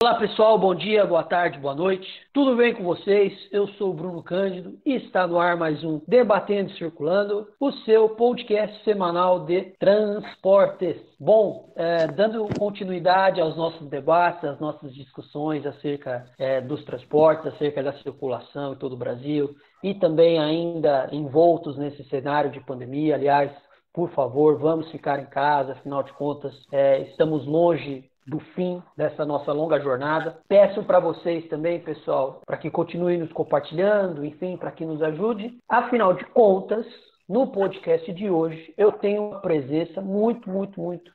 Olá pessoal, bom dia, boa tarde, boa noite. Tudo bem com vocês? Eu sou o Bruno Cândido e está no ar mais um Debatendo e Circulando, o seu podcast semanal de transportes. Bom, dando continuidade aos nossos debates, às nossas discussões acerca dos transportes, acerca da circulação em todo o Brasil e também ainda envoltos nesse cenário de pandemia. Aliás, por favor, vamos ficar em casa, afinal de contas, estamos longe do fim dessa nossa longa jornada. Peço para vocês também, pessoal, para que continuem nos compartilhando, enfim, para que nos ajude. Afinal de contas, no podcast de hoje, eu tenho uma presença muito,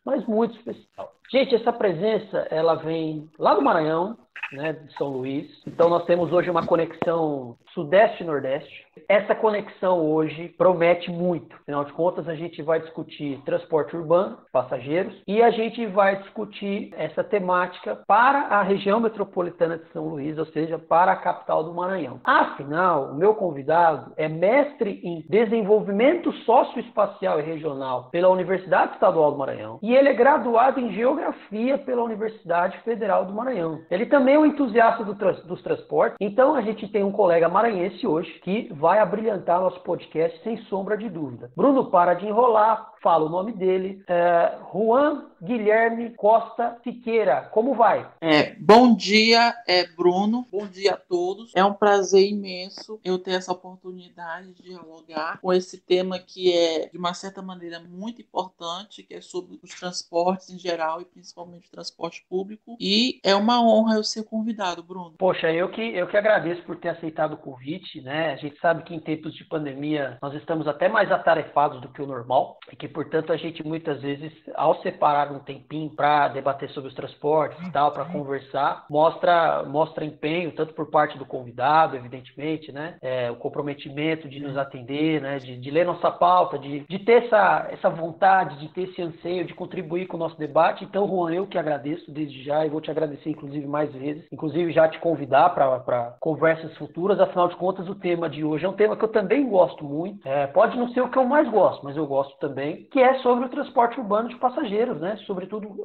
mas muito especial. Gente, essa presença, ela vem lá do Maranhão, né, de São Luís. Então, nós temos hoje uma conexão Sudeste-Nordeste. Essa conexão hoje promete muito. Afinal de contas, a gente vai discutir transporte urbano, passageiros, e a gente vai discutir essa temática para a região metropolitana de São Luís, ou seja, para a capital do Maranhão. Afinal, o meu convidado é mestre em desenvolvimento socioespacial e regional pela Universidade Estadual do Maranhão e ele é graduado em geografia pela Universidade Federal do Maranhão. Ele também é um entusiasta dos transportes, então a gente tem um colega maranhense hoje que vai abrilhantar nosso podcast sem sombra de dúvida. Bruno, para de enrolar, fala o nome dele, Juan Guilherme Costa Siqueira. Como vai? Bom dia, Bruno. Bom dia a todos. É um prazer imenso eu ter essa oportunidade de dialogar com esse tema que é, de uma certa maneira, muito importante, que é sobre os transportes em geral e principalmente o transporte público. E é uma honra eu ser convidado, Bruno. Poxa, eu que agradeço por ter aceitado o convite, né? A gente sabe que em tempos de pandemia nós estamos até mais atarefados do que o normal e que, portanto, a gente muitas vezes, ao separar um tempinho para debater sobre os transportes e tal, para conversar, mostra empenho, tanto por parte do convidado, evidentemente, né? O comprometimento de nos atender, né? De ler nossa pauta, de ter essa vontade, de ter esse anseio de contribuir com o nosso debate. Então, Juan, eu que agradeço desde já e vou te agradecer, inclusive, mais vezes. Inclusive, já te convidar para conversas futuras. Afinal de contas, o tema de hoje é um tema que eu também gosto muito. Pode não ser o que eu mais gosto, mas eu gosto também, que é sobre o transporte urbano de passageiros, né? Sobretudo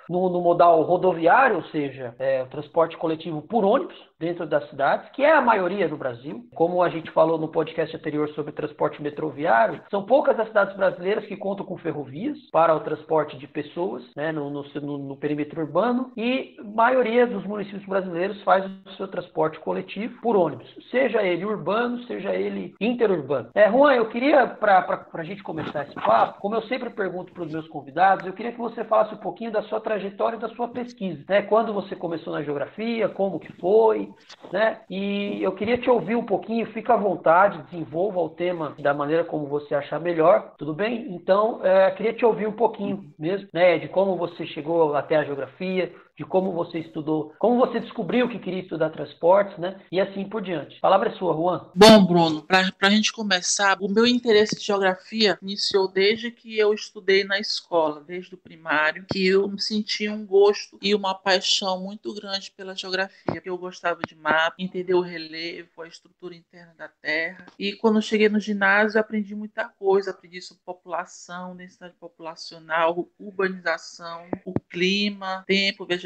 no modal rodoviário, ou seja, o transporte coletivo por ônibus dentro das cidades, que é a maioria no Brasil. Como a gente falou no podcast anterior sobre transporte metroviário, são poucas as cidades brasileiras que contam com ferrovias para o transporte de pessoas, né, no perímetro urbano, e a maioria dos municípios brasileiros faz o seu transporte coletivo por ônibus, seja ele urbano, seja ele interurbano. Juan, eu queria, para a gente começar esse papo, como eu sempre pergunto para os meus convidados, eu queria que você falasse um pouquinho da sua trajetória e da sua pesquisa, né? Quando você começou na geografia, como que foi, né? E eu queria te ouvir um pouquinho, fica à vontade, desenvolva o tema da maneira como você achar melhor, tudo bem? Então, queria te ouvir um pouquinho mesmo, né, de como você chegou até a geografia, de como você estudou, como você descobriu que queria estudar transportes, né? E assim por diante. A palavra é sua, Juan. Bom, Bruno, para a gente começar, o meu interesse de geografia iniciou desde que eu estudei na escola, desde o primário, que eu senti um gosto e uma paixão muito grande pela geografia, porque eu gostava de mapa, entender o relevo, a estrutura interna da Terra. E quando eu cheguei no ginásio, eu aprendi muita coisa, aprendi sobre população, densidade populacional, urbanização, o clima, tempo, vegetação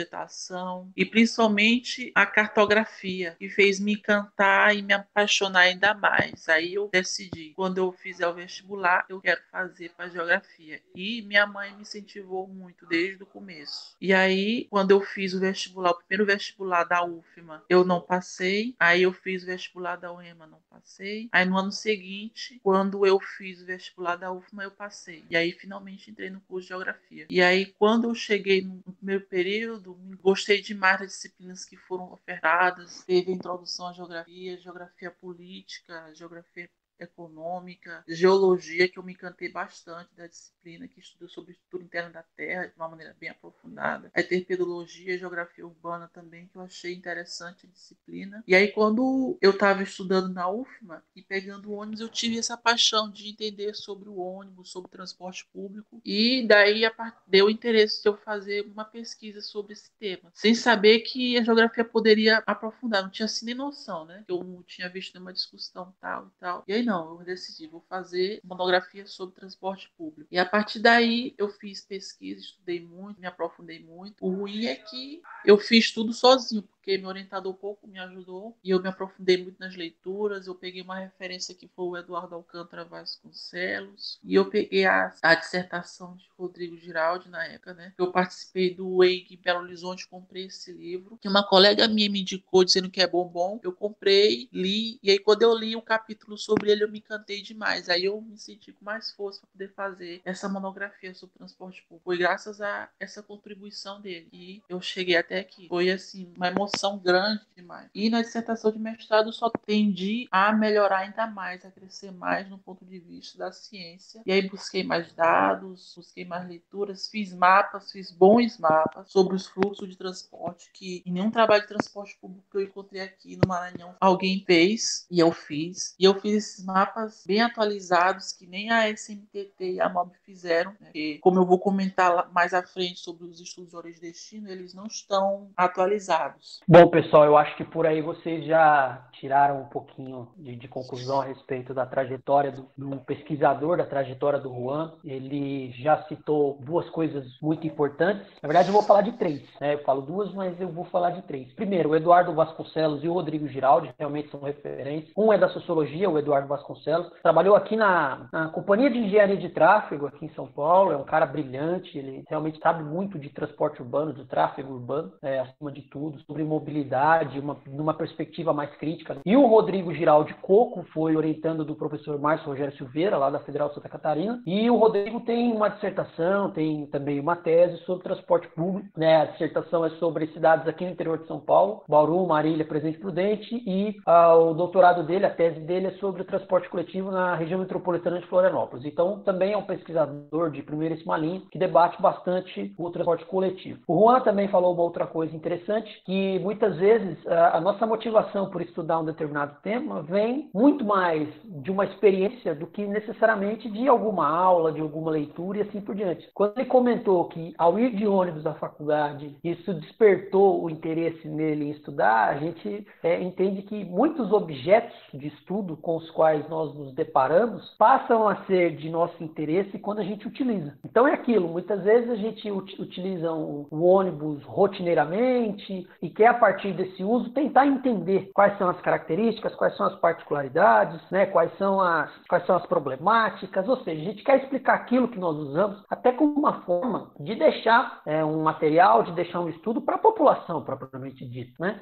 e principalmente a cartografia, que fez me encantar e me apaixonar ainda mais. Aí eu decidi, quando eu fizer o vestibular, eu quero fazer para geografia. E minha mãe me incentivou muito desde o começo. E aí, quando eu fiz o vestibular, o primeiro vestibular da UFMA, eu não passei. Aí eu fiz o vestibular da UEMA, não passei. Aí no ano seguinte, quando eu fiz o vestibular da UFMA, eu passei. E aí finalmente entrei no curso de geografia. E aí quando eu cheguei no primeiro período, gostei demais das disciplinas que foram ofertadas. Teve a introdução à geografia, geografia política, geografia econômica, geologia, que eu me encantei bastante da disciplina, que estuda sobre a estrutura interna da Terra de uma maneira bem aprofundada. Aí tem pedologia e geografia urbana também, que eu achei interessante a disciplina. E aí, quando eu estava estudando na UFMA e pegando o ônibus, eu tive essa paixão de entender sobre o ônibus, sobre o transporte público, e daí deu o interesse de eu fazer uma pesquisa sobre esse tema, sem saber que a geografia poderia aprofundar, não tinha assim nem noção, né? Eu não tinha visto nenhuma discussão tal e tal. E aí não, eu decidi, vou fazer monografia sobre transporte público. E a partir daí eu fiz pesquisa, estudei muito, me aprofundei muito. O ruim é que eu fiz tudo sozinho, porque meu orientador pouco me ajudou e eu me aprofundei muito nas leituras. Eu peguei uma referência que foi o Eduardo Alcântara Vasconcelos e eu peguei a dissertação de Rodrigo Giraldi na época, né? Eu participei do EIG em Belo Horizonte, comprei esse livro, que uma colega minha me indicou dizendo que é bom. Eu comprei, li, e aí quando eu li o capítulo sobre ele eu me encantei demais. Aí eu me senti com mais força para poder fazer essa monografia sobre transporte público. Foi graças a essa contribuição dele e eu cheguei até aqui. Foi assim, uma emoção grande demais. E na dissertação de mestrado só tendi a melhorar ainda mais, a crescer mais no ponto de vista da ciência. E aí busquei mais dados, busquei mais leituras, fiz mapas, fiz bons mapas sobre os fluxos de transporte, que em nenhum trabalho de transporte público que eu encontrei aqui no Maranhão alguém fez, e eu fiz. E eu fiz esses mapas bem atualizados, que nem a SMTT e a MOB fizeram, né? Porque, como eu vou comentar mais à frente sobre os estudos de origem e destino, eles não estão atualizados. Bom, pessoal, eu acho que por aí vocês já tiraram um pouquinho de conclusão a respeito da trajetória do pesquisador, da trajetória do Juan. Ele já citou duas coisas muito importantes. Na verdade, eu vou falar de três, né? Eu falo duas, mas eu vou falar de três. Primeiro, o Eduardo Vasconcelos e o Rodrigo Giraldi realmente são referências. Um é da sociologia, o Eduardo Vasconcelos. Trabalhou aqui na Companhia de Engenharia de Tráfego, aqui em São Paulo. É um cara brilhante, ele realmente sabe muito de transporte urbano, de tráfego urbano, acima de tudo, sobre mobilidade, numa perspectiva mais crítica. E o Rodrigo Giraldi Coco foi orientando do professor Márcio Rogério Silveira, lá da Federal de Santa Catarina. E o Rodrigo tem uma dissertação, tem também uma tese sobre transporte público, né? A dissertação é sobre cidades aqui no interior de São Paulo, Bauru, Marília, Presidente Prudente, e o doutorado dele, a tese dele é sobre o transporte coletivo na região metropolitana de Florianópolis. Então, também é um pesquisador de primeiríssima linha que debate bastante o transporte coletivo. O Juan também falou uma outra coisa interessante, que muitas vezes a nossa motivação por estudar um determinado tema vem muito mais de uma experiência do que necessariamente de alguma aula, de alguma leitura e assim por diante. Quando ele comentou que ao ir de ônibus à faculdade, isso despertou o interesse nele em estudar, a gente entende que muitos objetos de estudo com os quais nós nos deparamos passam a ser de nosso interesse quando a gente utiliza. Então é aquilo, muitas vezes a gente utiliza o ônibus rotineiramente e quer, a partir desse uso, tentar entender quais são as características, quais são as particularidades, né, quais são as problemáticas, ou seja, a gente quer explicar aquilo que nós usamos até como uma forma de deixar um material, de deixar um estudo para a população, propriamente dito, né?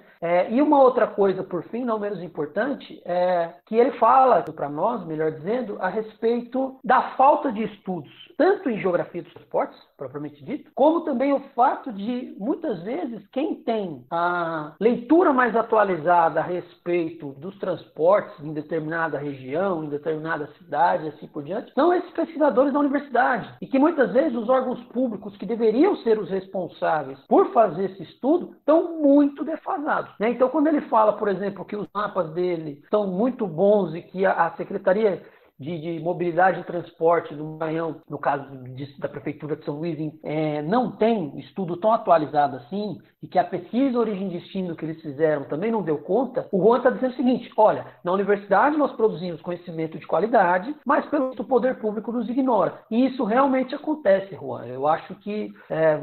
E uma outra coisa, por fim, não menos importante, é que ele fala para nós, melhor dizendo, a respeito da falta de estudos, tanto em geografia dos transportes, propriamente dito, como também o fato de, muitas vezes, quem tem a leitura mais atualizada a respeito dos transportes em determinada região, em determinada cidade, assim por diante, são esses pesquisadores da universidade. E que muitas vezes os órgãos públicos que deveriam ser os responsáveis por fazer esse estudo estão muito defasados, né? Então, quando ele fala, por exemplo, que os mapas dele são muito bons e que a Secretaria de Mobilidade e Transporte do Maranhão, no caso da Prefeitura de São Luís, não tem estudo tão atualizado assim, e que a pesquisa origem e destino que eles fizeram também não deu conta, o Juan está dizendo o seguinte: olha, na universidade nós produzimos conhecimento de qualidade, mas pelo o poder público nos ignora. E isso realmente acontece, Juan. Eu acho que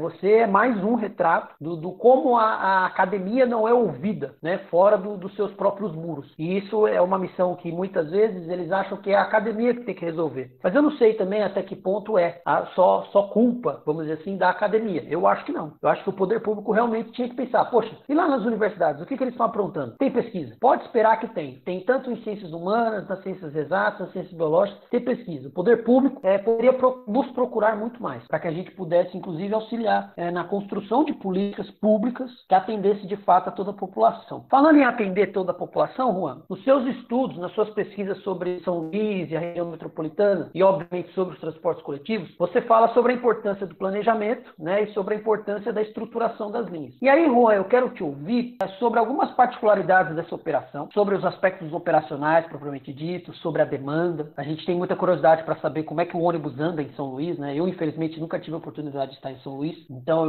você é mais um retrato do como a academia não é ouvida, né, fora dos seus próprios muros. E isso é uma missão que muitas vezes eles acham que é a academia que tem que resolver. Mas eu não sei também até que ponto só culpa, vamos dizer assim, da academia. Eu acho que não. Eu acho que o poder público realmente tinha que pensar, poxa, e lá nas universidades, o que eles estão aprontando? Tem pesquisa? Pode esperar que tem. Tem tanto em ciências humanas, nas ciências exatas, nas ciências biológicas, tem pesquisa. O poder público poderia nos procurar muito mais, para que a gente pudesse, inclusive, auxiliar na construção de políticas públicas que atendesse, de fato, a toda a população. Falando em atender toda a população, Juan, nos seus estudos, nas suas pesquisas sobre São Luís e a região metropolitana, e obviamente sobre os transportes coletivos, você fala sobre a importância do planejamento, né, e sobre a importância da estruturação das linhas. E aí, Juan, eu quero te ouvir sobre algumas particularidades dessa operação, sobre os aspectos operacionais, propriamente dito, sobre a demanda. A gente tem muita curiosidade para saber como é que o ônibus anda em São Luís, né? Eu, infelizmente, nunca tive a oportunidade de estar em São Luís, então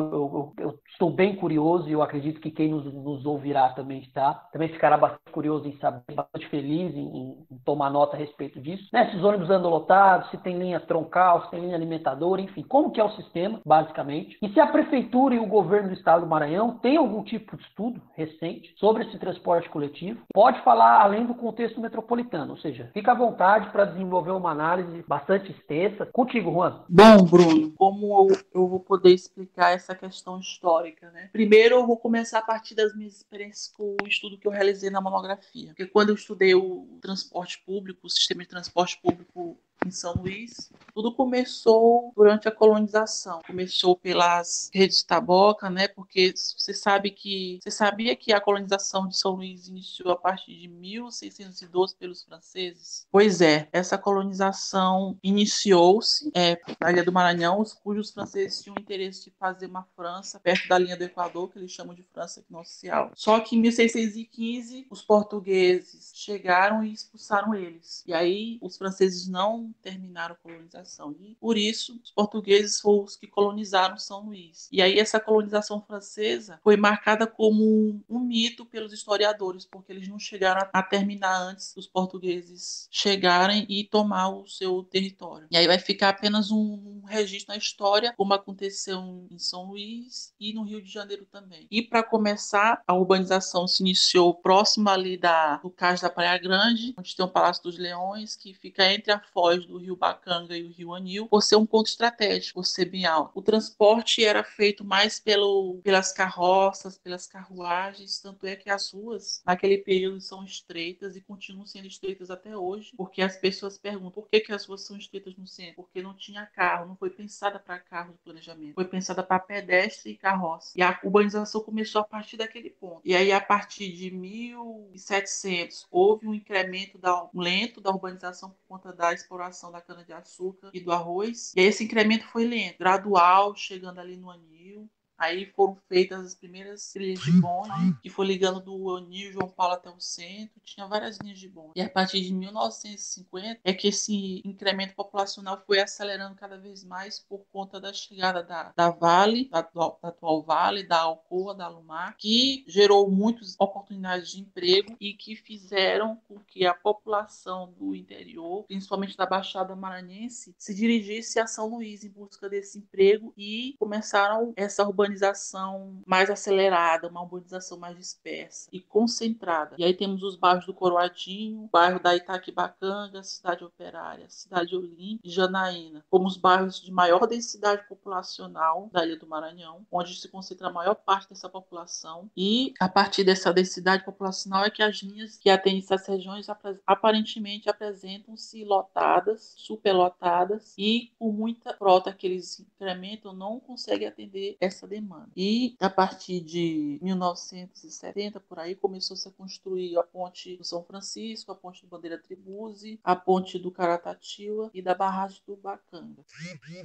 eu estou bem curioso e eu acredito que quem nos ouvirá também está. Também ficará bastante curioso em saber, bastante feliz em tomar nota a respeito disso. Né? Se os ônibus andam lotados, se tem linha troncal, se tem linha alimentadora, enfim, como que é o sistema, basicamente. E se a prefeitura e o governo do estado do Maranhão têm algum tipo de estudo recente sobre esse transporte coletivo, pode falar além do contexto metropolitano, ou seja, fica à vontade para desenvolver uma análise bastante extensa. Contigo, Juan. Bom, Bruno, como eu vou poder explicar essa questão histórica, né? Primeiro, eu vou começar a partir das minhas experiências com o estudo que eu realizei na monografia. Porque quando eu estudei o transporte público, o sistema de transporte público em São Luís, tudo começou durante a colonização. Começou pelas redes de taboca, né? Porque você sabia que a colonização de São Luís iniciou a partir de 1612 pelos franceses? Pois é, essa colonização iniciou-se na Ilha do Maranhão, cujos franceses tinham interesse de fazer uma França perto da linha do Equador, que eles chamam de França equinocial. Só que em 1615 os portugueses chegaram e expulsaram eles. E aí os franceses não terminaram a colonização. E por isso os portugueses foram os que colonizaram São Luís. E aí essa colonização francesa foi marcada como um mito pelos historiadores, porque eles não chegaram a terminar antes dos portugueses chegarem e tomar o seu território. E aí vai ficar apenas um registro na história, como aconteceu em São Luís e no Rio de Janeiro também. E para começar, a urbanização se iniciou próximo ali do cais da Praia Grande, onde tem o Palácio dos Leões, que fica entre a foz do Rio Bacanga e o Rio Anil, por ser um ponto estratégico, por ser bem alto. O transporte era feito mais pelas carroças, pelas carruagens, tanto é que as ruas naquele período são estreitas e continuam sendo estreitas até hoje, porque as pessoas perguntam por que as ruas são estreitas no centro? Porque não tinha carro, não foi pensada para carro de planejamento, foi pensada para pedestre e carroça. E a urbanização começou a partir daquele ponto. E aí, a partir de 1700, houve um incremento lento da urbanização por conta da exploração da cana-de-açúcar e do arroz. E aí, esse incremento foi lento, gradual, chegando ali no Anil. Aí foram feitas as primeiras trilhas de bonde, que foi ligando do Anil João Paulo até o centro. Tinha várias linhas de bonde. E a partir de 1950 é que esse incremento populacional foi acelerando cada vez mais por conta da chegada da Vale, da atual Vale, da Alcoa, da Alumar, que gerou muitas oportunidades de emprego e que fizeram com que a população do interior, principalmente da Baixada Maranhense, se dirigisse a São Luís em busca desse emprego e começaram essa urbanização mais acelerada, uma urbanização mais dispersa e concentrada. E aí temos os bairros do Coroadinho, o bairro da Itaquibacanga, Cidade Operária, Cidade Olim e Janaína, como os bairros de maior densidade populacional da Ilha do Maranhão, onde se concentra a maior parte dessa população. E a partir dessa densidade populacional é que as linhas que atendem essas regiões aparentemente apresentam-se lotadas, superlotadas, e com muita frota que eles incrementam não conseguem atender essa demanda. E a partir de 1970, por aí, começou-se a construir a ponte do São Francisco, a ponte do Bandeira Tribuzzi, a ponte do Caratatiba e da barragem do Bacanga.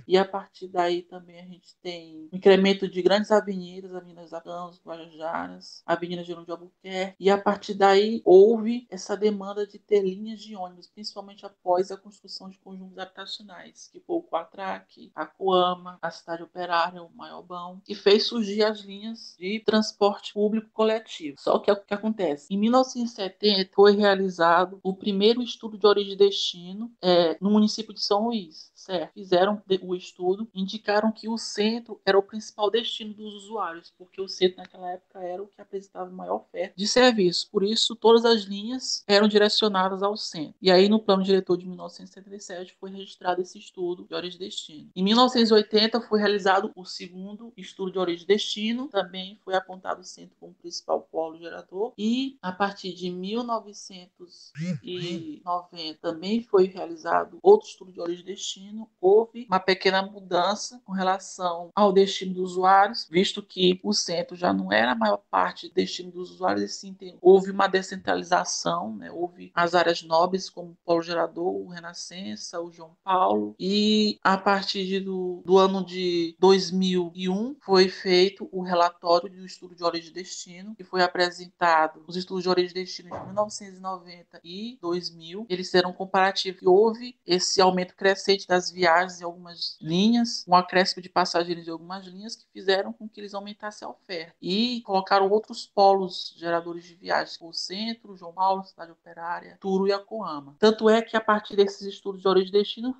E a partir daí também a gente tem um incremento de grandes avenidas, Avenida Arcanos, Guajajaras, Avenida Jerônimo de Albuquerque, e a partir daí houve essa demanda de ter linhas de ônibus, principalmente após a construção de conjuntos habitacionais, que foi o Quatraque, a Coama, a Cidade Operária, o Maiobão, que fez surgir as linhas de transporte público coletivo. Só que o que acontece? Em 1970 foi realizado o primeiro estudo de origem e destino no município de São Luís, certo? Fizeram o estudo, indicaram que o centro era o principal destino dos usuários, porque o centro naquela época era o que apresentava maior oferta de serviço. Por isso, todas as linhas eram direcionadas ao centro. E aí, no plano diretor de 1977, foi registrado esse estudo de origem e destino. Em 1980, foi realizado o segundo estudo estudo de origem e destino, também foi apontado o centro como principal polo gerador, e a partir de 1990 também foi realizado outro estudo de origem e destino. Houve uma pequena mudança com relação ao destino dos usuários, visto que o centro já não era a maior parte do destino dos usuários, e sim houve uma descentralização, né? Houve as áreas nobres como o Polo Gerador, o Renascença, o João Paulo, e a partir do ano de 2001 foi feito o relatório do estudo de origem e destino, que foi apresentado. Os estudos de origem e destino de 1990 e 2000, eles fizeram um comparativo e houve esse aumento crescente das viagens em algumas linhas, um acréscimo de passageiros em algumas linhas que fizeram com que eles aumentassem a oferta e colocaram outros polos geradores de viagens, o Centro, João Paulo, Cidade Operária, Turu e Acuama. Tanto é que a partir desses estudos de origem e destino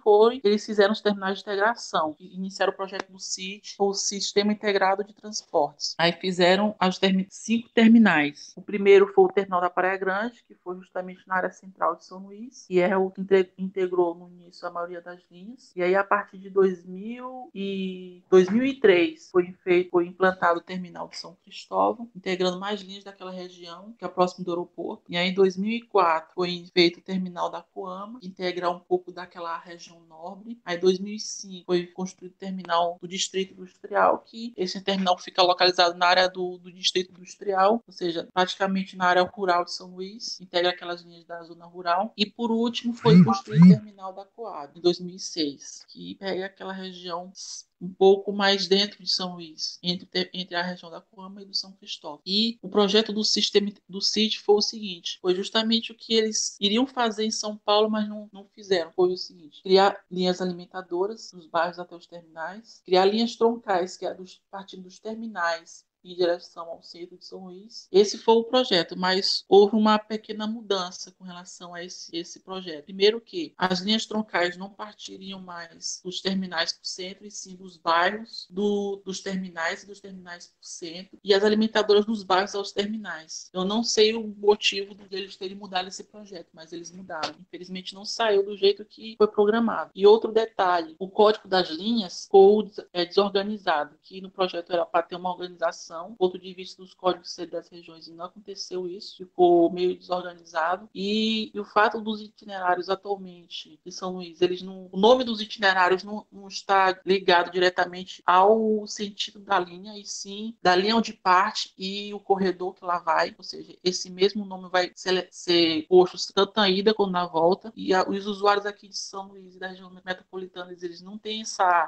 eles fizeram os terminais de integração, iniciaram o projeto do CIT, ou Sistema Integrado de Transportes. Aí fizeram 5 terminais. O primeiro foi o terminal da Praia Grande, que foi justamente na área central de São Luís, e é o que integrou no início a maioria das linhas. E aí, a partir de 2003, foi implantado o terminal de São Cristóvão, integrando mais linhas daquela região, que é próximo do aeroporto. E aí, em 2004, foi feito o terminal da Coama, integrar um pouco daquela região nobre. Aí, em 2005, foi construído o terminal do Distrito Industrial, que esse terminal fica localizado na área do Distrito Industrial, ou seja, praticamente na área rural de São Luís, integra aquelas linhas da zona rural. E, por último, foi construído o terminal da Coab, em 2006, que pega aquela região um pouco mais dentro de São Luís, entre a região da Coama e do São Cristóvão. E o projeto do sistema do CIT foi o seguinte, foi justamente o que eles iriam fazer em São Paulo, mas não fizeram. Foi o seguinte, criar linhas alimentadoras dos bairros até os terminais, criar linhas troncais, que é partindo dos terminais em direção ao centro de São Luís. Esse foi o projeto, mas houve uma pequena mudança com relação a esse projeto. Primeiro que as linhas troncais não partiriam mais dos terminais para o centro, e sim dos bairros, dos terminais e dos terminais para o centro, e as alimentadoras dos bairros aos terminais. Eu não sei o motivo deles terem mudado esse projeto, mas eles mudaram. Infelizmente não saiu do jeito que foi programado. E outro detalhe, o código das linhas ficou desorganizado, que no projeto era para ter uma organização, ponto de vista dos códigos das regiões, e não aconteceu isso, ficou meio desorganizado. E o fato dos itinerários atualmente de São Luís, o nome dos itinerários não está ligado diretamente ao sentido da linha, e sim da linha onde parte e o corredor que lá vai, ou seja, esse mesmo nome vai ser posto tanto na ida quanto na volta. E os usuários aqui de São Luís e da região metropolitana, eles não têm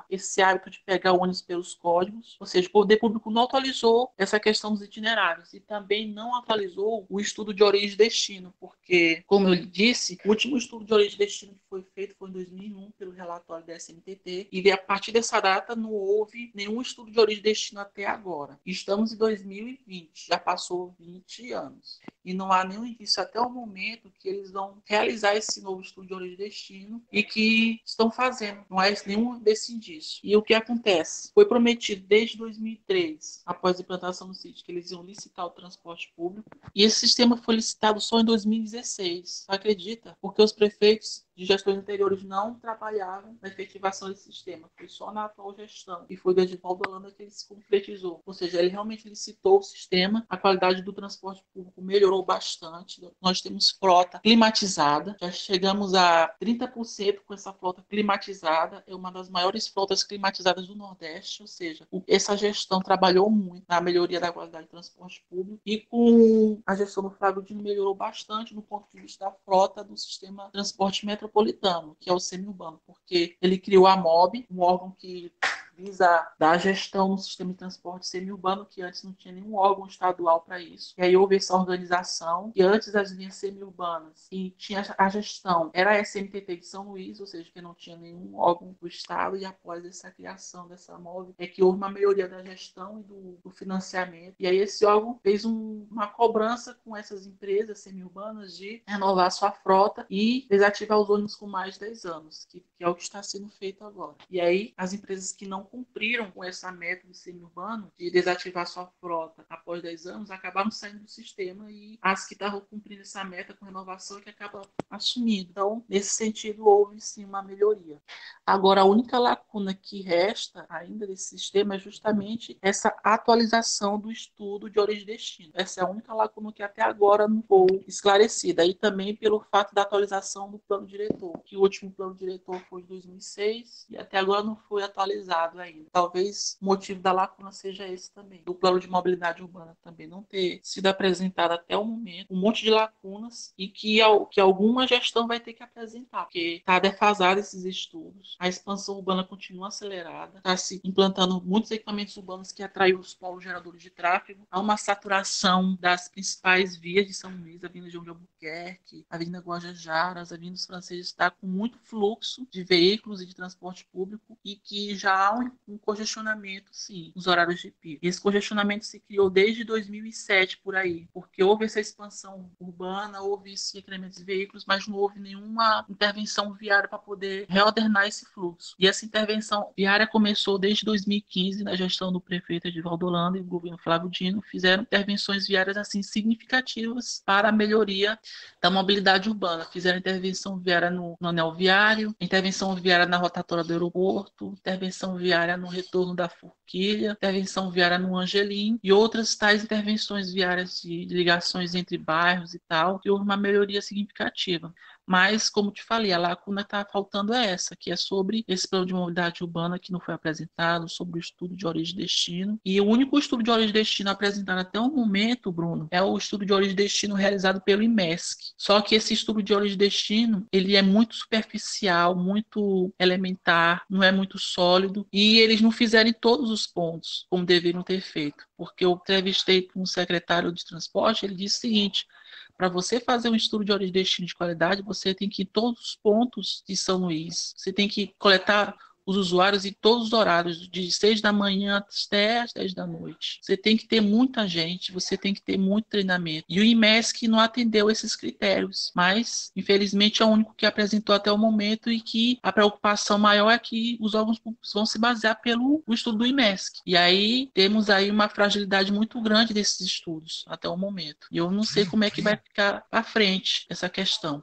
esse hábito de pegar ônibus pelos códigos, ou seja, o poder público não atualizou essa questão dos itinerários, e também não atualizou o estudo de origem e destino, porque, como eu disse, o último estudo de origem e destino que foi feito foi em 2001 pelo relatório da SMTT, e a partir dessa data não houve nenhum estudo de origem e destino até agora. Estamos em 2020, já passou 20 anos, e não há nenhum indício até o momento que eles vão realizar esse novo estudo de origem e destino, e que estão fazendo, não há nenhum desse indício. E o que acontece? Foi prometido desde 2003, após a implantação do CIT, que eles iam licitar o transporte público, e esse sistema foi licitado só em 2016. Acredita? Porque os prefeitos de gestões anteriores não trabalharam na efetivação desse sistema. Foi só na atual gestão, e foi do Edivaldo Holanda que ele se concretizou. Ou seja, ele realmente licitou o sistema, a qualidade do transporte público melhorou bastante. Nós temos frota climatizada, já chegamos a 30% com essa frota climatizada, é uma das maiores frotas climatizadas do Nordeste, ou seja, essa gestão trabalhou muito na melhoria da qualidade do transporte público, e com a gestão do Flávio Dino melhorou bastante no ponto de vista da frota do sistema de transporte metropolitano, que é o semiurbano, porque ele criou a MOB, um órgão que visa dar gestão no sistema de transporte semiurbano, que antes não tinha nenhum órgão estadual para isso. E aí houve essa organização, e antes das linhas semiurbanas, e tinha a gestão, era a SMTT de São Luís, ou seja, que não tinha nenhum órgão do Estado, e após essa criação dessa MOB, é que houve uma melhoria da gestão e do financiamento. E aí esse órgão fez uma cobrança com essas empresas semiurbanas de renovar sua frota e desativar os ônibus com mais de 10 anos, que é o que está sendo feito agora. E aí as empresas que não cumpriram com essa meta do semiurbano de desativar sua frota após 10 anos, acabaram saindo do sistema e as que estavam cumprindo essa meta com renovação é que acabam assumindo. Então, nesse sentido, houve sim uma melhoria. Agora, a única lacuna que resta ainda desse sistema é justamente essa atualização do estudo de origem e destino. Essa é a única lacuna que até agora não foi esclarecida. E também pelo fato da atualização do plano diretor, que o último plano diretor foi de 2006 e até agora não foi atualizado ainda. Talvez o motivo da lacuna seja esse também, do plano de mobilidade urbana também não ter sido apresentado até o momento, um monte de lacunas e que alguma gestão vai ter que apresentar, porque está defasado esses estudos, a expansão urbana continua acelerada, está se implantando muitos equipamentos urbanos que atraem os polos geradores de tráfego, há uma saturação das principais vias de São Luís, a Avenida João de Albuquerque, a Avenida Guajajara, as avenidas francesas, está com muito fluxo de veículos e de transporte público e que já há um congestionamento, sim, nos horários de pico. E esse congestionamento se criou desde 2007 por aí, porque houve essa expansão urbana, houve esse incremento de veículos, mas não houve nenhuma intervenção viária para poder reordenar esse fluxo. E essa intervenção viária começou desde 2015, na gestão do prefeito Edivaldo Holanda e do governo Flávio Dino, fizeram intervenções viárias assim significativas para a melhoria da mobilidade urbana. Fizeram intervenção viária no anel viário, intervenção viária na rotatória do aeroporto, intervenção viária no retorno da Forquilha, intervenção viária no Angelim e outras tais intervenções viárias de ligações entre bairros e tal, que houve uma melhoria significativa. Mas, como te falei, a lacuna está faltando é essa, que é sobre esse plano de mobilidade urbana que não foi apresentado, sobre o estudo de origem e destino. E o único estudo de origem e destino apresentado até o momento, Bruno, é o estudo de origem e destino realizado pelo IMESC. Só que esse estudo de origem e destino, ele é muito superficial, muito elementar, não é muito sólido, e eles não fizeram em todos os pontos, como deveriam ter feito. Porque eu entrevistei com um secretário de transporte, ele disse o seguinte: para você fazer um estudo de origem e destino de qualidade, você tem que ir em todos os pontos de São Luís. Você tem que coletar os usuários em todos os horários, de 6 da manhã até as 10 da noite. Você tem que ter muita gente, você tem que ter muito treinamento. E o IMESC não atendeu esses critérios, mas, infelizmente, é o único que apresentou até o momento e que a preocupação maior é que os órgãos públicos vão se basear pelo estudo do IMESC. E aí, temos aí uma fragilidade muito grande desses estudos até o momento. E eu não sei como é que vai ficar à frente essa questão.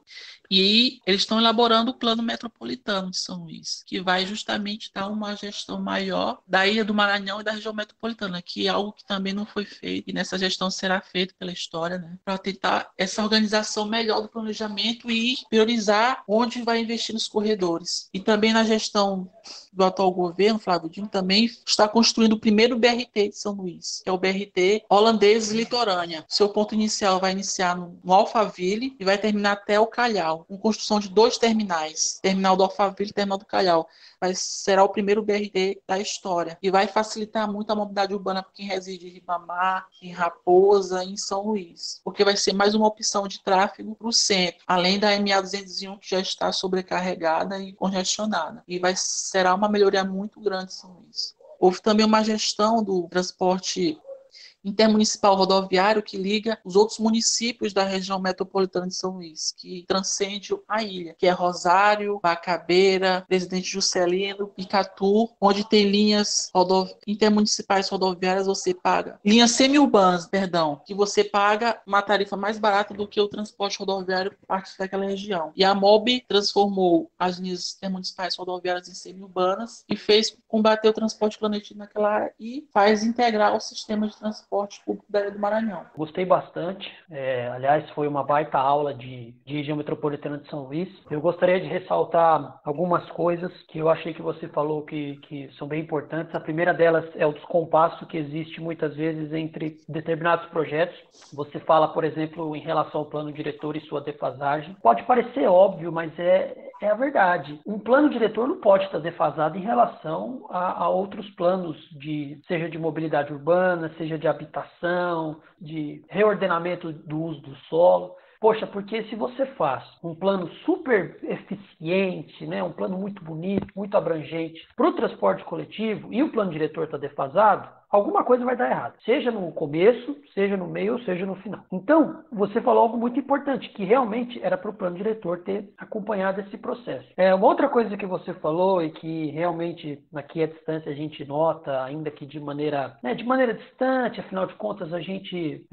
E eles estão elaborando o plano metropolitano de São Luís, que vai justamente dar uma gestão maior da Ilha do Maranhão e da região metropolitana, que é algo que também não foi feito, e nessa gestão será feito pela história, né, para tentar essa organização melhor do planejamento e priorizar onde vai investir nos corredores. E também na gestão do atual governo, Flávio Dino, também está construindo o primeiro BRT de São Luís, que é o BRT holandês litorânea. Seu ponto inicial vai iniciar no Alphaville e vai terminar até o Calhau, com construção de 2 terminais, terminal do Alphaville e terminal do Calhau. Será o primeiro BRT da história e vai facilitar muito a mobilidade urbana para quem reside em Ribamar, em Raposa, em São Luís, porque vai ser mais uma opção de tráfego para o centro, além da MA-201 que já está sobrecarregada e congestionada, e será uma melhoria muito grande em São Luís. Houve também uma gestão do transporte intermunicipal rodoviário que liga os outros municípios da região metropolitana de São Luís, que transcende a ilha, que é Rosário, Bacabeira, Presidente Juscelino, Icatu, onde tem linhas intermunicipais rodoviárias, você paga. Linhas semi-urbanas, perdão, que você paga uma tarifa mais barata do que o transporte rodoviário parte daquela região. E a MOB transformou as linhas intermunicipais rodoviárias em semi-urbanas e fez combater o transporte clandestino naquela área e faz integrar o sistema de transporte público da Ilha do Maranhão. Gostei bastante. Aliás, foi uma baita aula de região metropolitana de São Luís. Eu gostaria de ressaltar algumas coisas que eu achei que você falou que são bem importantes. A primeira delas é o descompasso que existe muitas vezes entre determinados projetos. Você fala, por exemplo, em relação ao plano diretor e sua defasagem. Pode parecer óbvio, mas é a verdade. Um plano diretor não pode estar defasado em relação a outros planos, seja de mobilidade urbana, seja de habitação, de reordenamento do uso do solo. Poxa, porque se você faz um plano super eficiente, né, um plano muito bonito, muito abrangente para o transporte coletivo e o plano diretor está defasado, alguma coisa vai dar errado. Seja no começo, seja no meio, ou seja no final. Então, você falou algo muito importante, que realmente era para o plano diretor ter acompanhado esse processo. Uma outra coisa que você falou e que realmente aqui à distância a gente nota, ainda que de maneira distante, afinal de contas a gente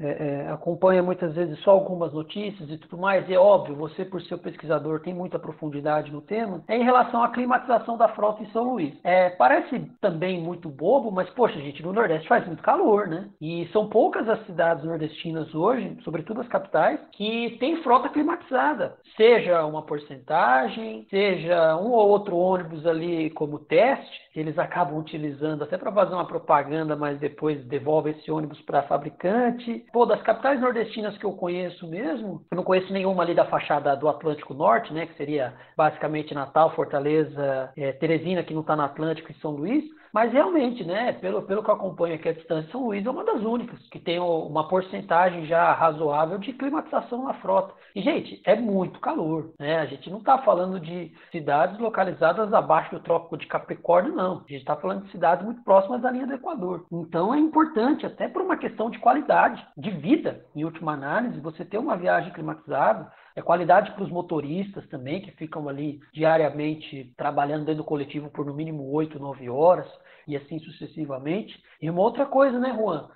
acompanha muitas vezes só algumas notícias e tudo mais, e é óbvio, você por ser pesquisador tem muita profundidade no tema, é em relação à climatização da frota em São Luís. Parece também muito bobo, mas poxa gente, no Nordeste faz muito calor, né? E são poucas as cidades nordestinas hoje, sobretudo as capitais, que têm frota climatizada, seja uma porcentagem, seja um ou outro ônibus ali como teste, que eles acabam utilizando até para fazer uma propaganda, mas depois devolve esse ônibus para fabricante. Pô, das capitais nordestinas que eu conheço mesmo, eu não conheço nenhuma ali da fachada do Atlântico Norte, né, que seria basicamente Natal, Fortaleza, Teresina, que não está no Atlântico, e São Luís. Mas realmente, né, pelo que eu acompanho aqui a distância, São Luís é uma das únicas que tem uma porcentagem já razoável de climatização na frota. E, gente, é muito calor, né? A gente não está falando de cidades localizadas abaixo do Trópico de Capricórnio, não. A gente está falando de cidades muito próximas da linha do Equador. Então, é importante, até por uma questão de qualidade de vida, em última análise, você ter uma viagem climatizada. É qualidade para os motoristas também, que ficam ali diariamente trabalhando dentro do coletivo por no mínimo 8, 9 horas, e assim sucessivamente. E uma outra coisa, né, Juan?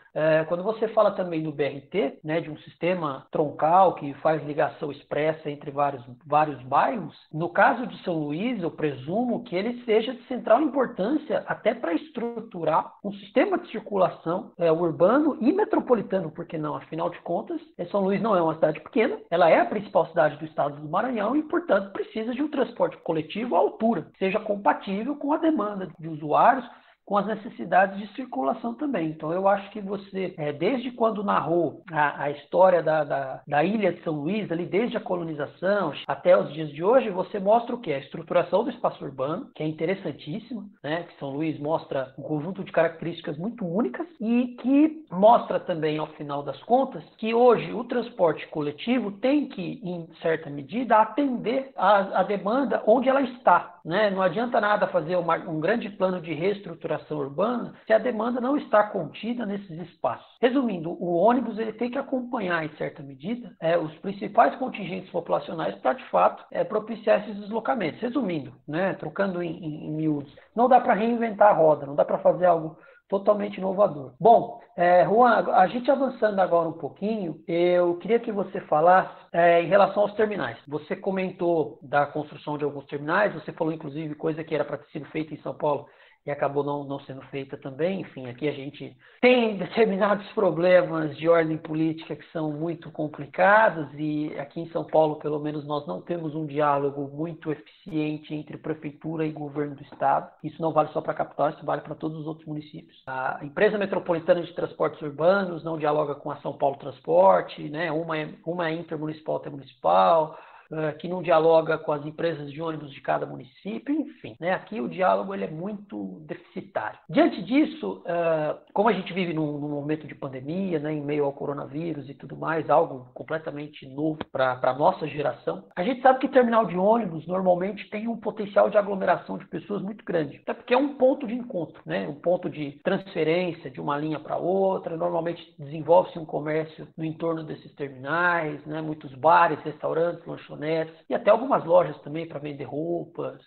Quando você fala também do BRT, né, de um sistema troncal que faz ligação expressa entre vários bairros, no caso de São Luís, eu presumo que ele seja de central importância até para estruturar um sistema de circulação urbano e metropolitano, porque não? Afinal de contas, São Luís não é uma cidade pequena, ela é a principal cidade do estado do Maranhão e, portanto, precisa de um transporte coletivo à altura, que seja compatível com a demanda de usuários, com as necessidades de circulação também. Então, eu acho que você, desde quando narrou a história da ilha de São Luís, ali desde a colonização até os dias de hoje, você mostra o quê? A estruturação do espaço urbano, que é interessantíssima, né? Que São Luís mostra um conjunto de características muito únicas e que mostra também, ao final das contas, que hoje o transporte coletivo tem que, em certa medida, atender a demanda onde ela está, né? Não adianta nada fazer um grande plano de reestruturação urbana se a demanda não está contida nesses espaços. Resumindo, o ônibus ele tem que acompanhar, em certa medida, os principais contingentes populacionais para, de fato, propiciar esses deslocamentos. Resumindo, né, trocando em miúdos, não dá para reinventar a roda, não dá para fazer algo totalmente inovador. Bom, Juan, a gente avançando agora um pouquinho, eu queria que você falasse em relação aos terminais. Você comentou da construção de alguns terminais, você falou inclusive coisa que era para ter sido feita em São Paulo e acabou não sendo feita também. Enfim, aqui a gente tem determinados problemas de ordem política que são muito complicados e aqui em São Paulo, pelo menos, nós não temos um diálogo muito eficiente entre prefeitura e governo do estado. Isso não vale só para a capital, isso vale para todos os outros municípios. A empresa metropolitana de transportes urbanos não dialoga com a São Paulo Transporte, né? Uma é intermunicipal, outra é municipal, que não dialoga com as empresas de ônibus de cada município, enfim, né? Aqui o diálogo ele é muito deficitário. Diante disso, como a gente vive num momento de pandemia, né, em meio ao coronavírus e tudo mais, algo completamente novo para a nossa geração, a gente sabe que terminal de ônibus normalmente tem um potencial de aglomeração de pessoas muito grande, até porque é um ponto de encontro, né? Um ponto de transferência de uma linha para outra, normalmente desenvolve-se um comércio no entorno desses terminais, né? Muitos bares, restaurantes, lanchonetes, e até algumas lojas também para vender roupas,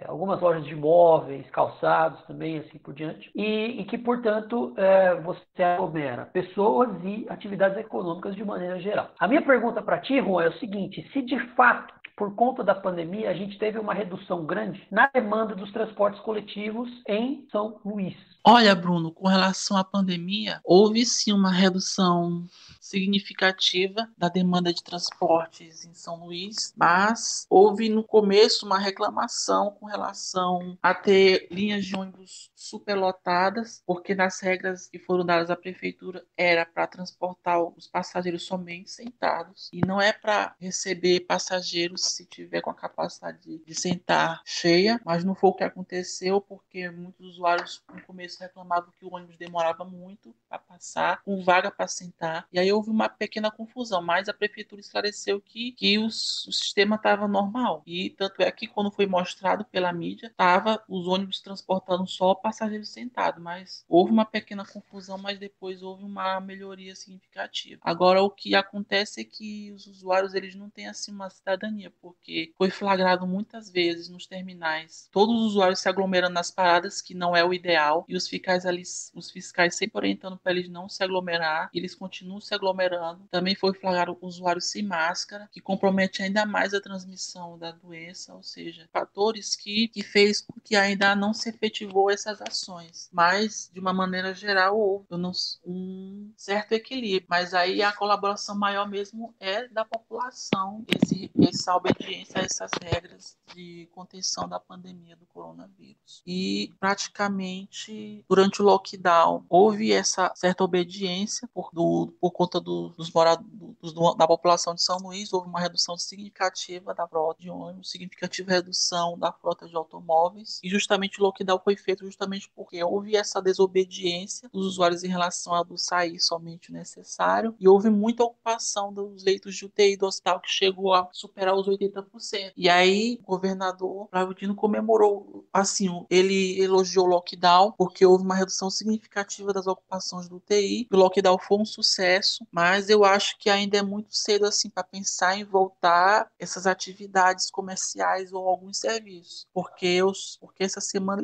algumas lojas de móveis, calçados também, assim por diante, e que, portanto, você aglomera pessoas e atividades econômicas de maneira geral. A minha pergunta para ti, Juan, é o seguinte: se de fato, por conta da pandemia, a gente teve uma redução grande na demanda dos transportes coletivos em São Luís? Olha, Bruno, com relação à pandemia, houve sim uma redução significativa da demanda de transportes em São Luís, mas houve no começo uma reclamação com relação a ter linhas de ônibus superlotadas, porque nas regras que foram dadas à prefeitura era para transportar os passageiros somente sentados e não é para receber passageiros se tiver com a capacidade de sentar cheia, mas não foi o que aconteceu, porque muitos usuários no começo reclamavam que o ônibus demorava muito para passar, com vaga para sentar, e aí aí houve uma pequena confusão, mas a prefeitura esclareceu que o sistema estava normal. E tanto é que quando foi mostrado pela mídia, estava os ônibus transportando só passageiros sentados, mas houve uma pequena confusão, mas depois houve uma melhoria significativa. Agora, o que acontece é que os usuários eles não têm assim uma cidadania, porque foi flagrado muitas vezes nos terminais, todos os usuários se aglomerando nas paradas, que não é o ideal, e os fiscais sempre orientando para eles não se aglomerar, e eles continuam se aglomerando. Também foi flagrado usuários sem máscara, que compromete ainda mais a transmissão da doença, ou seja, fatores que fez com que ainda não se efetivou essas ações. Mas, de uma maneira geral, houve um certo equilíbrio, mas aí a colaboração maior mesmo é da população, essa obediência a essas regras de contenção da pandemia do coronavírus. E praticamente durante o lockdown houve essa certa obediência por conta dos moradores da população de São Luís, houve uma redução significativa da frota de ônibus, significativa redução da frota de automóveis, e justamente o lockdown foi feito justamente porque houve essa desobediência dos usuários em relação a sair somente o necessário, e houve muita ocupação dos leitos de UTI do hospital, que chegou a superar os 80%. E aí o governador Flávio Dino comemorou, assim, ele elogiou o lockdown porque houve uma redução significativa das ocupações do UTI. O lockdown foi um sucesso, mas eu acho que ainda é muito cedo assim para pensar em voltar essas atividades comerciais ou alguns serviços, porque essa semana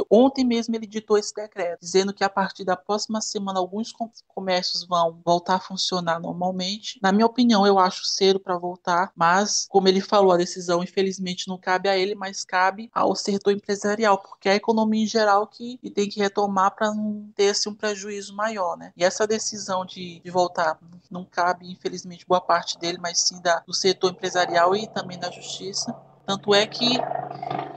ontem mesmo ele editou esse decreto dizendo que a partir da próxima semana alguns comércios vão voltar a funcionar normalmente. Na minha opinião, eu acho cedo para voltar, mas como ele falou, a decisão infelizmente não cabe a ele, mas cabe ao setor empresarial, porque é a economia em geral que tem que retomar para não ter assim, um prejuízo maior, né? E essa decisão de voltar não cabe, infelizmente, boa parte dele, mas sim do setor empresarial e também da justiça. Tanto é que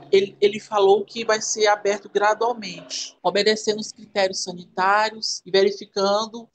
ele falou que vai ser aberto gradualmente, obedecendo os critérios sanitários e verificando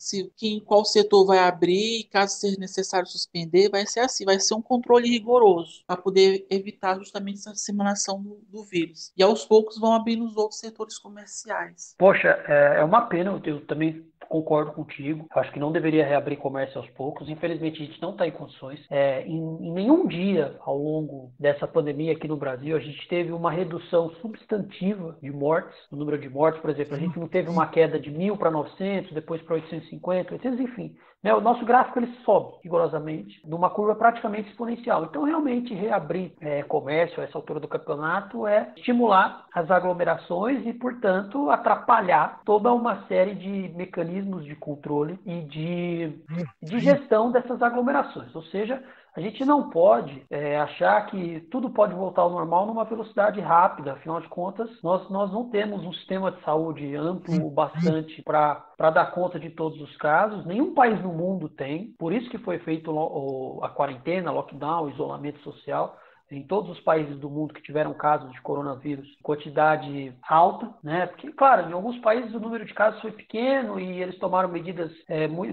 qual setor vai abrir e, caso seja necessário suspender, vai ser assim, vai ser um controle rigoroso para poder evitar justamente essa disseminação do vírus. E aos poucos vão abrindo os outros setores comerciais. Poxa, é uma pena, eu também concordo contigo. Eu acho que não deveria reabrir comércio aos poucos. Infelizmente, a gente não está em condições. Em nenhum dia ao longo dessa pandemia aqui no Brasil, a gente teve uma redução substantiva de mortes, no número de mortes, por exemplo. A gente não teve uma queda de 1.000 para 900, depois para 850, 800, enfim. O nosso gráfico ele sobe rigorosamente, numa curva praticamente exponencial. Então, realmente, reabrir comércio a essa altura do campeonato é estimular as aglomerações e, portanto, atrapalhar toda uma série de mecanismos de controle e de gestão dessas aglomerações. Ou seja, a gente não pode achar que tudo pode voltar ao normal numa velocidade rápida. Afinal de contas, nós não temos um sistema de saúde amplo o bastante para dar conta de todos os casos. Nenhum país no mundo tem. Por isso que foi feito a quarentena, lockdown, isolamento social. Em todos os países do mundo que tiveram casos de coronavírus, quantidade alta, né? Porque, claro, em alguns países o número de casos foi pequeno e eles tomaram medidas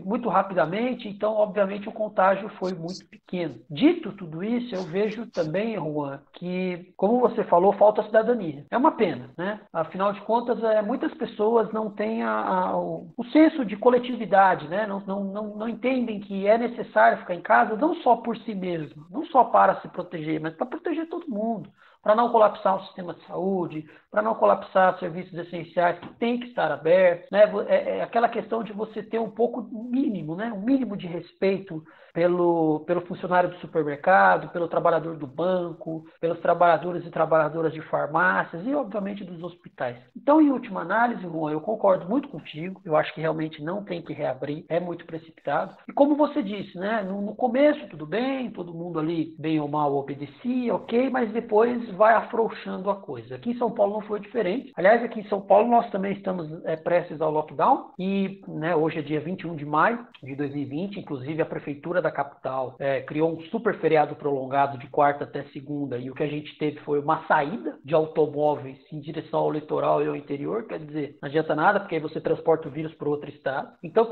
muito rapidamente, então, obviamente, o contágio foi muito pequeno. Dito tudo isso, eu vejo também, Juan, que, como você falou, falta cidadania. É uma pena, né? Afinal de contas, muitas pessoas não têm o senso de coletividade, né? Não entendem que é necessário ficar em casa, não só por si mesmo, não só para se proteger, mas para proteger todo mundo, para não colapsar o sistema de saúde, para não colapsar serviços essenciais que têm que estar abertos, né? É aquela questão de você ter um pouco mínimo, né? Um mínimo de respeito pelo funcionário do supermercado, pelo trabalhador do banco, pelos trabalhadores e trabalhadoras de farmácias e, obviamente, dos hospitais. Então, em última análise, Juan, eu concordo muito contigo. Eu acho que realmente não tem que reabrir, é muito precipitado. E como você disse, né? No começo, tudo bem, todo mundo ali, bem ou mal, obedecia, ok, mas depois vai afrouxando a coisa. Aqui em São Paulo não foi diferente. Aliás, aqui em São Paulo nós também estamos prestes ao lockdown e, né, hoje é dia 21 de maio de 2020, inclusive a prefeitura da capital criou um super feriado prolongado de quarta até segunda, e o que a gente teve foi uma saída de automóveis em direção ao litoral e ao interior. Quer dizer, não adianta nada, porque aí você transporta o vírus para outro estado. Então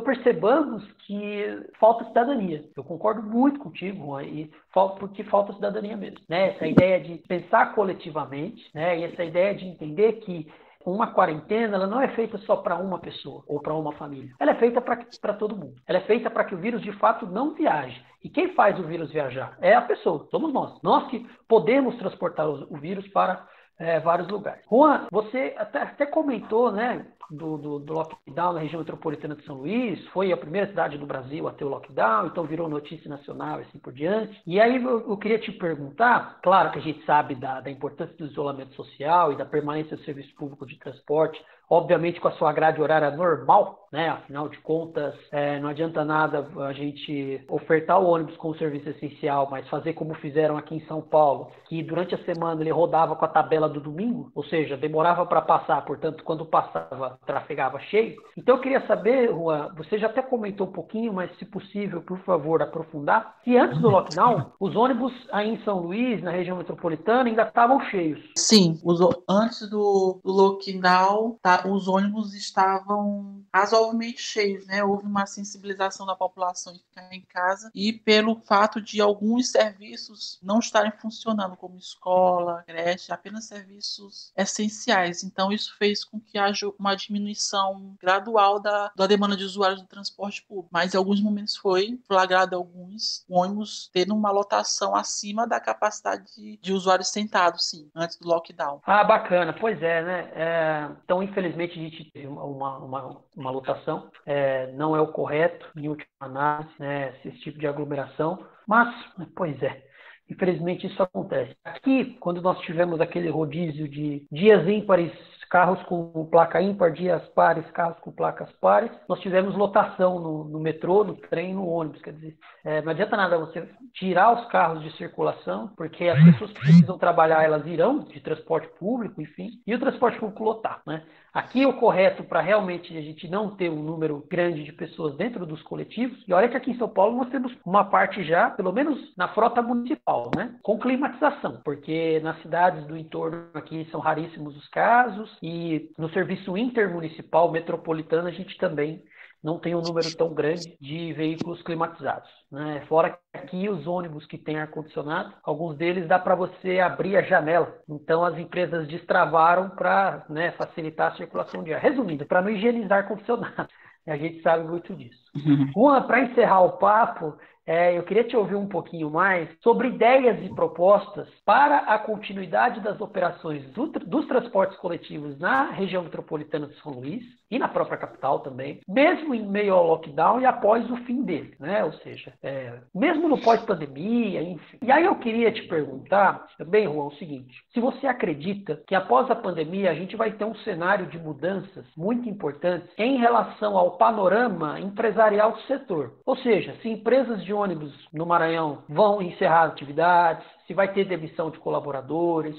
percebamos que falta cidadania. Eu concordo muito contigo, Juan, porque falta cidadania mesmo, né? Essa ideia de pensar coletivamente, né? E essa ideia de entender que uma quarentena, ela não é feita só para uma pessoa ou para uma família. Ela é feita para todo mundo. Ela é feita para que o vírus, de fato, não viaje. E quem faz o vírus viajar? É a pessoa, somos nós. Nós que podemos transportar o vírus para vários lugares. Juan, você até comentou, né, do lockdown na região metropolitana de São Luís, foi a primeira cidade do Brasil a ter o lockdown, então virou notícia nacional e assim por diante. E aí eu queria te perguntar, claro que a gente sabe da importância do isolamento social e da permanência do serviço público de transporte, obviamente com a sua grade horária normal, né? Afinal de contas, não adianta nada a gente ofertar o ônibus como serviço essencial, mas fazer como fizeram aqui em São Paulo, que durante a semana ele rodava com a tabela do domingo, ou seja, demorava para passar, portanto, quando passava, trafegava cheio. Então eu queria saber, Juan, você já até comentou um pouquinho, mas se possível, por favor, aprofundar, se antes do lockdown, os ônibus aí em São Luís, na região metropolitana, ainda estavam cheios. Sim, antes do lockdown, os ônibus estavam razoavelmente cheios, né? Houve uma sensibilização da população em ficar em casa e pelo fato de alguns serviços não estarem funcionando, como escola, creche, apenas serviços essenciais. Então, isso fez com que haja uma diminuição gradual da demanda de usuários do transporte público. Mas, em alguns momentos, foi flagrado alguns ônibus tendo uma lotação acima da capacidade de usuários sentados, sim, antes do lockdown. Ah, bacana. Pois é, né? Então, infelizmente, a gente teve uma lotação. Não é o correto, em última análise, né? Esse tipo de aglomeração. Mas, pois é. Infelizmente, isso acontece. Aqui, quando nós tivemos aquele rodízio de dias ímpares, carros com placa ímpar, dias pares, carros com placas pares, nós tivemos lotação no metrô, no trem, no ônibus. Quer dizer, não adianta nada você tirar os carros de circulação, porque as pessoas que precisam trabalhar, elas irão de transporte público, enfim, e o transporte público lotar, né? Aqui o correto para realmente a gente não ter um número grande de pessoas dentro dos coletivos, e olha que aqui em São Paulo nós temos uma parte já, pelo menos na frota municipal, né, com climatização, porque nas cidades do entorno aqui são raríssimos os casos, e no serviço intermunicipal metropolitano a gente também não tem um número tão grande de veículos climatizados, né? Fora que aqui os ônibus que têm ar-condicionado, alguns deles dá para você abrir a janela. Então as empresas destravaram para, né, facilitar a circulação de ar. Resumindo, para não higienizar ar-condicionado. A gente sabe muito disso. Juan, para encerrar o papo, eu queria te ouvir um pouquinho mais sobre ideias e propostas para a continuidade das operações dos transportes coletivos na região metropolitana de São Luís e na própria capital também, mesmo em meio ao lockdown e após o fim dele, né? Ou seja, mesmo no pós-pandemia, enfim. E aí eu queria te perguntar também, Juan, o seguinte: se você acredita que após a pandemia a gente vai ter um cenário de mudanças muito importantes em relação ao panorama empresarial do setor. Ou seja, se empresas de ônibus no Maranhão vão encerrar atividades, se vai ter demissão de colaboradores,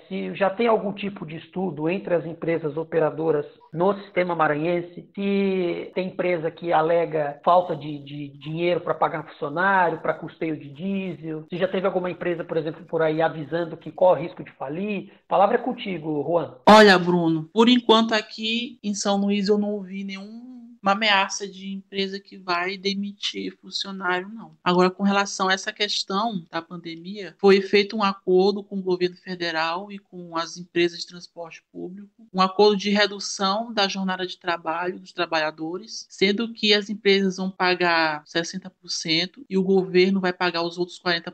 se já tem algum tipo de estudo entre as empresas operadoras no sistema maranhense, se tem empresa que alega falta de dinheiro para pagar funcionário, para custeio de diesel, se já teve alguma empresa, por exemplo, por aí avisando que corre risco de falir. A palavra é contigo, Juan. Olha, Bruno, por enquanto aqui em São Luís eu não ouvi nenhuma ameaça de empresa que vai demitir funcionário, não. Agora, com relação a essa questão da pandemia, foi feito um acordo com o governo federal e com as empresas de transporte público, um acordo de redução da jornada de trabalho dos trabalhadores, sendo que as empresas vão pagar 60% e o governo vai pagar os outros 40%.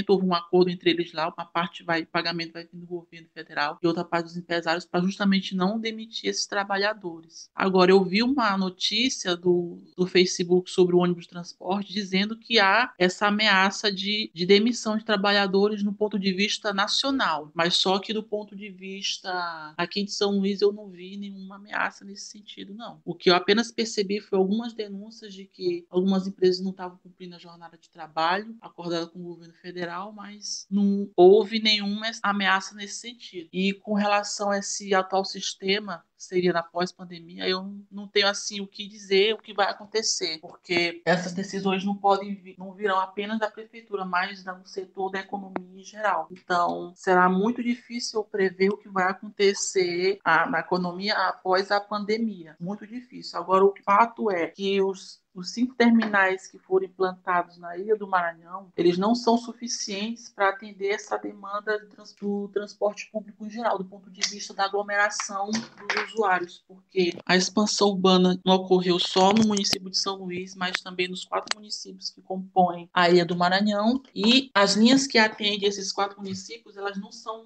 Houve um acordo entre eles lá, uma parte pagamento vai vir do governo federal e outra parte dos empresários, para justamente não demitir esses trabalhadores. Agora, eu vi uma notícia do Facebook sobre o ônibus de transporte dizendo que há essa ameaça de demissão de trabalhadores no ponto de vista nacional, mas só que do ponto de vista aqui de São Luís eu não vi nenhuma ameaça nesse sentido, não. O que eu apenas percebi foi algumas denúncias de que algumas empresas não estavam cumprindo a jornada de trabalho acordada com o governo federal, mas não houve nenhuma ameaça nesse sentido. E com relação a esse atual sistema, seria na pós-pandemia, eu não tenho assim o que dizer, o que vai acontecer, porque essas decisões não virão apenas da prefeitura, mas do setor da economia em geral. Então, será muito difícil prever o que vai acontecer na economia após a pandemia. Muito difícil. Agora, o fato é que os os 5 terminais que foram implantados na Ilha do Maranhão, eles não são suficientes para atender essa demanda do transporte público em geral, do ponto de vista da aglomeração dos usuários, porque a expansão urbana não ocorreu só no município de São Luís, mas também nos 4 municípios que compõem a Ilha do Maranhão, e as linhas que atendem esses 4 municípios, elas não são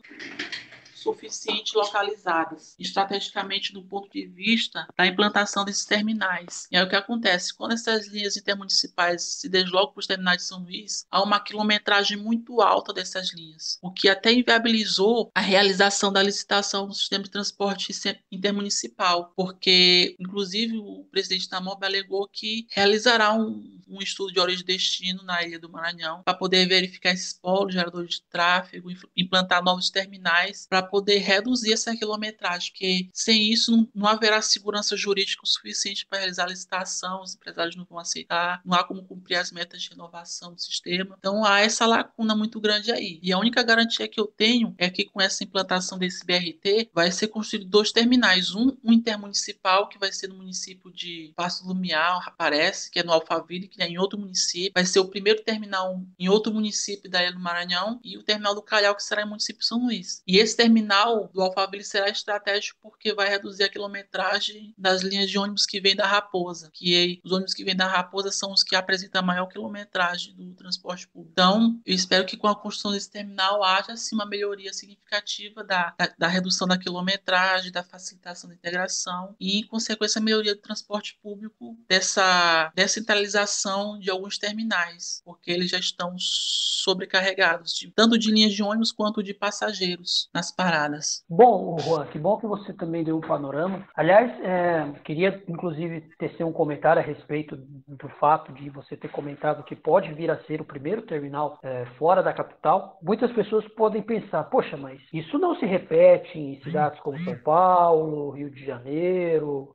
suficiente localizadas, estrategicamente do ponto de vista da implantação desses terminais. E aí o que acontece? Quando essas linhas intermunicipais se deslocam para os terminais de São Luís, há uma quilometragem muito alta dessas linhas, o que até inviabilizou a realização da licitação do sistema de transporte intermunicipal, porque, inclusive, o presidente da MOB alegou que realizará um estudo de origem e destino na Ilha do Maranhão para poder verificar esses polos geradores de tráfego, implantar novos terminais para poder reduzir essa quilometragem, porque sem isso não haverá segurança jurídica o suficiente para realizar a licitação, os empresários não vão aceitar, não há como cumprir as metas de renovação do sistema. Então há essa lacuna muito grande aí. E a única garantia que eu tenho é que com essa implantação desse BRT vai ser construído 2 terminais, um intermunicipal, que vai ser no município de Passo Lumiar, parece, que é no Alphaville, que é em outro município, vai ser o primeiro terminal em outro município da Ilha do Maranhão, e o terminal do Calhau, que será em município de São Luís. E esse terminal do Alphaville será estratégico porque vai reduzir a quilometragem das linhas de ônibus que vêm da Raposa, que os ônibus que vêm da Raposa são os que apresentam a maior quilometragem do transporte público. Então, eu espero que com a construção desse terminal haja sim uma melhoria significativa da redução da quilometragem, da facilitação da integração e, em consequência, a melhoria do transporte público, dessa descentralização de alguns terminais, porque eles já estão sobrecarregados, tanto de linhas de ônibus quanto de passageiros nas paradas. Bom, Juan, que bom que você também deu um panorama. Aliás, queria inclusive tecer um comentário a respeito do fato de você ter comentado que pode vir a ser o primeiro terminal fora da capital. Muitas pessoas podem pensar, poxa, mas isso não se repete em cidades como São Paulo, Rio de Janeiro,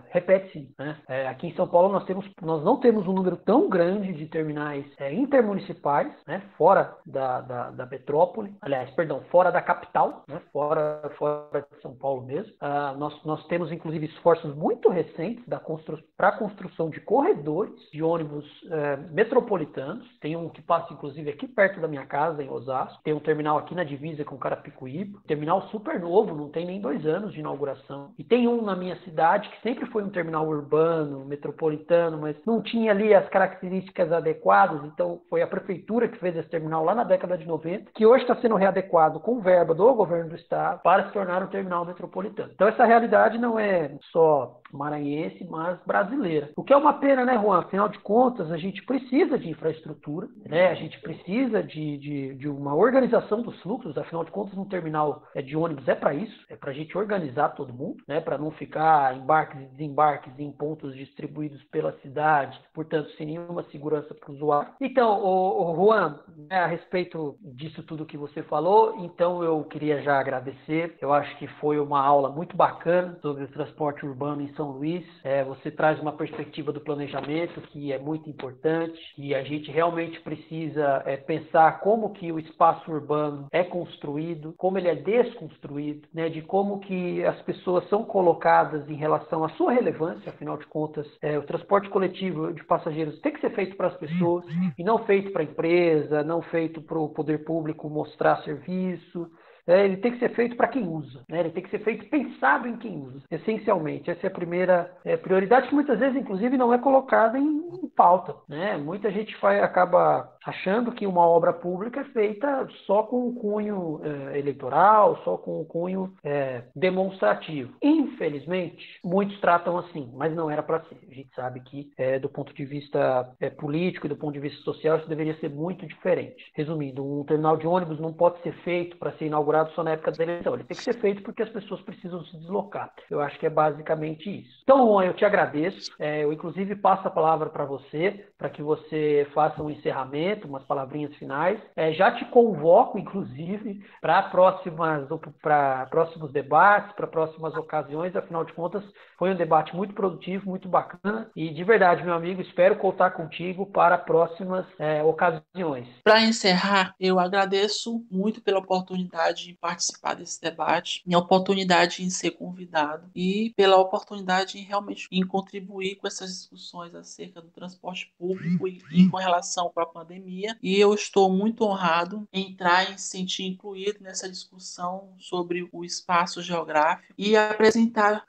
repete sim, né? Aqui em São Paulo nós não temos um número tão grande de terminais intermunicipais, né, fora da metrópole, aliás, perdão, fora da capital, né, fora de São Paulo mesmo. Nós temos, inclusive, esforços muito recentes para a construção de corredores de ônibus metropolitanos. Tem um que passa, inclusive, aqui perto da minha casa, em Osasco. Tem um terminal aqui na divisa com Carapicuíba. Terminal super novo, não tem nem 2 anos de inauguração. E tem um na minha cidade, que sempre foi um terminal urbano, metropolitano, mas não tinha ali as características adequadas. Então, foi a prefeitura que fez esse terminal lá na década de 90, que hoje está sendo readequado com verba do governo do estado para se tornar um terminal metropolitano. Então essa realidade não é só maranhense, mas brasileira. O que é uma pena, né, Juan? Afinal de contas, a gente precisa de infraestrutura, né? A gente precisa de uma organização dos fluxos. Afinal de contas, um terminal de ônibus é para isso, é para a gente organizar todo mundo, né? Para não ficar embarques e desembarques em pontos distribuídos pela cidade, portanto, sem nenhuma segurança para o usuário. Então, Juan, a respeito disso tudo que você falou, então eu queria já agradecer. Eu acho que foi uma aula muito bacana sobre o transporte urbano em São Luís. Você traz uma perspectiva do planejamento que é muito importante e a gente realmente precisa pensar como que o espaço urbano é construído, como ele é desconstruído, né, de como que as pessoas são colocadas em relação à sua relevância. Afinal de contas, o transporte coletivo de passageiros tem que ser feito para as pessoas e não feito para a empresa, não feito para o poder público mostrar serviço. Ele tem que ser feito para quem usa, né? Ele tem que ser feito pensado em quem usa, essencialmente. Essa é a primeira prioridade, que muitas vezes, inclusive, não é colocada em pauta, né? Muita gente acaba achando que uma obra pública é feita só com o cunho eleitoral, só com o cunho demonstrativo. Infelizmente, muitos tratam assim, mas não era para ser. A gente sabe que, do ponto de vista político e do ponto de vista social, isso deveria ser muito diferente. Resumindo, um terminal de ônibus não pode ser feito para ser inaugurado só na época da eleição. Ele tem que ser feito porque as pessoas precisam se deslocar. Eu acho que é basicamente isso. Então, Juan, eu te agradeço. Eu, inclusive, passo a palavra para você você, para que você faça um encerramento, umas palavrinhas finais. Já te convoco, inclusive, para próximos debates, para próximas ocasiões. Afinal de contas, foi um debate muito produtivo, muito bacana. E, de verdade, meu amigo, espero contar contigo para próximas ocasiões. Para encerrar, eu agradeço muito pela oportunidade de participar desse debate, minha oportunidade em ser convidado e pela oportunidade em realmente contribuir com essas discussões acerca do transporte público e com relação com a pandemia. E eu estou muito honrado em entrar e se sentir incluído nessa discussão sobre o espaço geográfico e apresentar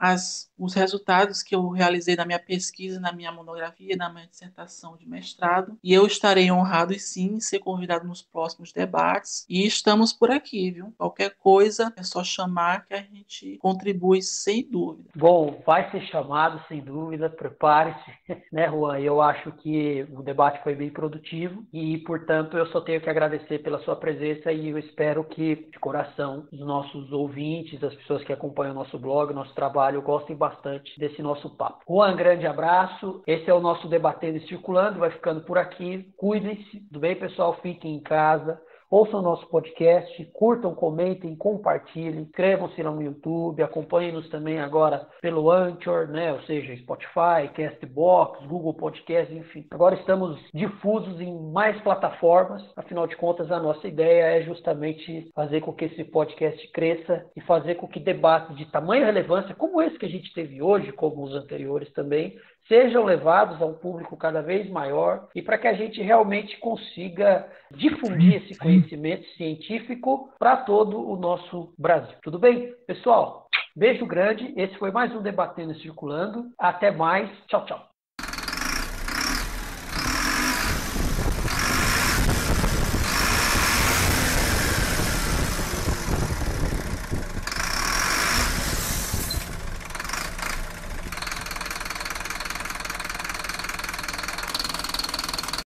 os resultados que eu realizei na minha pesquisa, na minha monografia, na minha dissertação de mestrado. E eu estarei honrado e sim em ser convidado nos próximos debates. E estamos por aqui, viu? Qualquer coisa é só chamar que a gente contribui sem dúvida. Bom, vai ser chamado, sem dúvida, prepare-se, né, Juan? Eu acho que o debate foi bem produtivo e, portanto, eu só tenho que agradecer pela sua presença e eu espero que, de coração, os nossos ouvintes, as pessoas que acompanham o nosso blog, o nosso trabalho, gostem bastante desse nosso papo. Juan, grande abraço. Esse é o nosso Debatendo e Circulando, vai ficando por aqui. Cuidem-se, tudo bem, pessoal? Fiquem em casa. Ouçam nosso podcast, curtam, comentem, compartilhem, inscrevam-se no YouTube, acompanhem-nos também agora pelo Anchor, né? Ou seja, Spotify, Castbox, Google Podcast, enfim. Agora estamos difusos em mais plataformas, afinal de contas a nossa ideia é justamente fazer com que esse podcast cresça e fazer com que debates de tamanha relevância, como esse que a gente teve hoje, como os anteriores também, sejam levados a um público cada vez maior e para que a gente realmente consiga difundir esse conhecimento científico para todo o nosso Brasil. Tudo bem? Pessoal, beijo grande. Esse foi mais um Debatendo e Circulando. Até mais. Tchau, tchau.